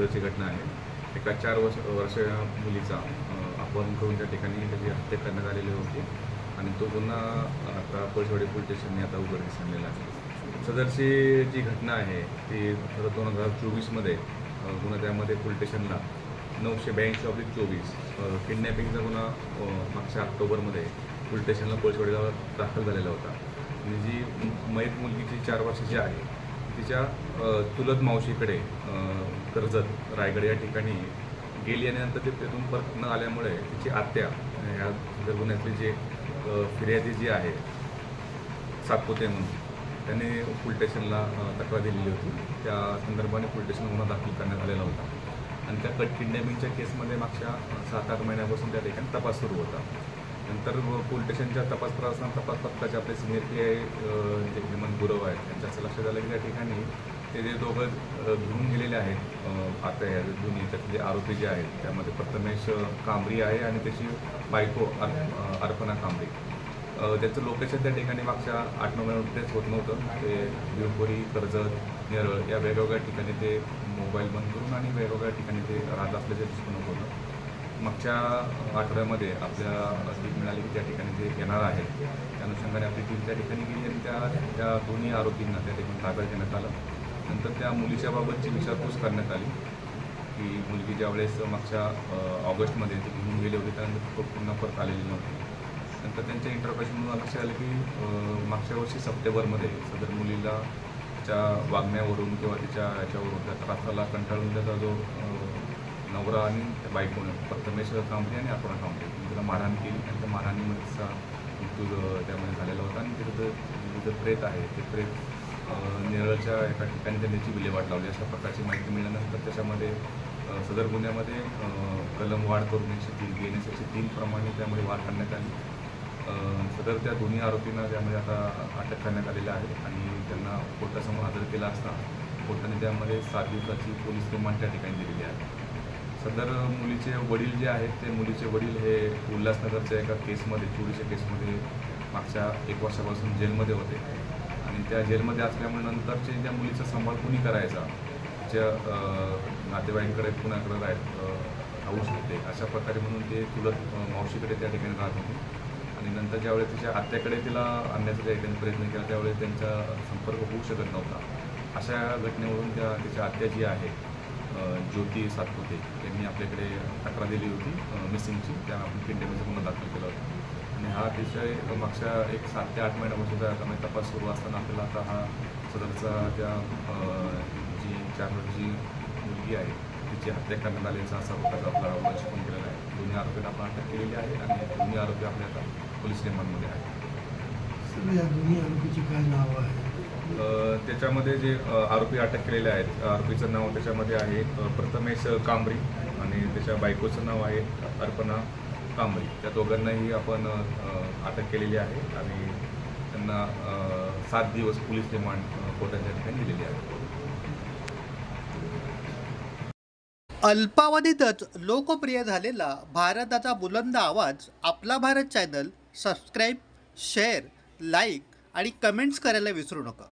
सदरची घटना आहे। एका 4 वर्षीय मुलीचा अपहरण करून त्या ठिकाणी त्याची हत्या करण्यात आलेली होती आणि तो गुन्हा आता पळसवाडी पोलीस स्टेशनने आता उघडकीस आणलेला आहे। सदरची जी घटना आहे ती 2024मध्ये गुन्हा त्यामध्ये पोलीस स्टेशनला 982/24 किडनॅपिंगचा गुन्हा मागच्या ऑक्टोबरमध्ये पोलीस स्टेशनला पळसवाडीला दाखल झालेला होता आणि जी मयत मुलगीची 4 वर्षाची आहे तिच्या चुलत मावशीकडे कर्जत रायगड या ठिकाणी गेली आणि नंतर ते तिथून परत न आल्यामुळे तिची आत्या ह्या गुन्ह्यातली जे फिर्यादी जी आहे सातपुते म्हणून त्यांनी पोलीस स्टेशनला तक्रार दिलेली होती। त्या संदर्भाने पोलीस स्टेशन गुन्हा दाखल करण्यात आलेला होता आणि त्या किडनॅपिंगच्या केसमध्ये मागच्या 7-8 महिन्यापासून त्या ठिकाणी तपास सुरू होता। नंतर पोलीस स्टेशनच्या तपास प्रशासन तपास पथकाचे आपले सिनियर PI जे हेमंत गुरव आहेत त्यांच्या असं लक्षात आलं की त्या ठिकाणी ते जे दोघं घेऊन गेलेले आहेत आता या दोन्ही त्यातले आरोपी जे आहेत त्यामध्ये प्रथमेश कांबरी आहे आणि त्याची बायको अर्पणा कांबरी, त्याचं लोकेशन त्या ठिकाणी मागच्या 8-9 महिन्यामध्येच होत नव्हतं। ते बिरपोरी कर्जत नेरळ या वेगवेगळ्या ठिकाणी ते मोबाईल बंद करून आणि वेगवेगळ्या ठिकाणी ते राहत असल्याचं दिसून होतं। मागच्या आठवड्यामध्ये आपल्या टीम मिळाली की त्या ठिकाणी ते येणार आहे, त्या अनुषंगाने आपली टीम त्या ठिकाणी गेली आणि त्या दोन्ही आरोपींना त्या ठिकाणी ताब्यात घेण्यात आलं। नंतर त्या मुलीच्या बाबतची विचारपूस करण्यात आली की मुलगी ज्यावेळेस मागच्या ऑगस्टमध्ये ती घेऊन गेली होती त्यानंतर पुन्हा परत आलेली नव्हती। नंतर त्यांच्या इंटरव्ह्यूमधून लक्षात आलं की मागच्या वर्षी सप्टेंबरमध्ये सदर मुलीला तिच्या वागण्यावरून किंवा तिच्या याच्यावरून त्या त्रासाला कंटाळून त्याचा जो नवरा आणि बायकोने प्रथमेश कांबरी आणि अर्पणा कांबरी तिला मारहाण केली आणि त्या मारहाणीमध्ये तिचा मृत्यू त्यामध्ये झालेला होता आणि तिथं जे प्रेत आहे ते प्रेत नेरळच्या एका ठिकाणी त्याची विल्हेवाट लावली अशा प्रकारची माहिती मिळाल्यानंतर त्याच्यामध्ये सदर गुन्ह्यामध्ये कलम वाढ करून 103 BNS 103 प्रमाणे त्यामध्ये वाढ करण्यात आली। सदर त्या दोन्ही आरोपींना त्यामध्ये आता अटक करण्यात आलेली आहे आणि त्यांना कोर्टासमोर हजर केला असता कोर्टाने त्यामध्ये 7 दिवसाची पोलीस रिमांड त्या ठिकाणी दिलेली आहे। सदर मुलीचे वडील जे आहेत ते मुलीचे वडील हे उल्हासनगरच्या एका केसमध्ये चोरीच्या केसमध्ये मागच्या 1 वर्षापासून जेलमध्ये होते आणि त्या जेलमध्ये असल्यामुळे नंतरचे त्या मुलीचा सांभाळ कुणी करायचा ज्या नातेवाईकांकडे कुणाकडे राहू शकते अशा प्रकारे म्हणून ते चुलत मावशीकडे त्या ठिकाणी राहत होते आणि नंतर ज्यावेळेस तिच्या आत्याकडे तिला आणण्याचा त्या ठिकाणी प्रयत्न केला त्यावेळेस त्यांचा संपर्क होऊ शकत नव्हता। अशा घटनेवरून तिच्या आत्या जी आहे ज्योती सातपुते यांनी आपल्याकडे तक्रार दिली होती मिसिंगची, त्या आपण किडनॅपिंगचा गुन्हा दाखल केला होता आणि हा अतिशय मागच्या 7 ते 8 महिन्यापासून त्यामध्ये तपास सुरू असताना आपल्याला आता हा सदरचा त्या जी 4 वर्षाची मुलगी आहे तिची हत्या करण्यात आल्याचा असा प्रकार आपला उल्लेख पण केलेला आहे। दोन्ही आरोपींना आपण अटक केलेली आहे आणि दोन्ही आरोपी आपल्या आता पोलीस रिमांडमध्ये आहेत। या दोन्ही आरोपीची काय नाव आहे? त्याच्यामध्ये जे आरोपी अटक केलेले आहेत आरोपीचं नाव त्याच्यामध्ये आहे प्रथमेश कांबरी आणि त्याच्या बायकोचं नाव आहे अर्पणा कांबरी। त्या दोघांनाही आपण अटक केलेली आहे आणि त्यांना 7 दिवस पोलीस रिमांड कोर्टाच्या ठिकाणी दिलेली आहे। अल्पावधीतच लोकप्रिय झालेला भारताचा बुलंद आवाज आपला Bharat channel subscribe, share, like आणि कमेंट्स करायला विसरू नका।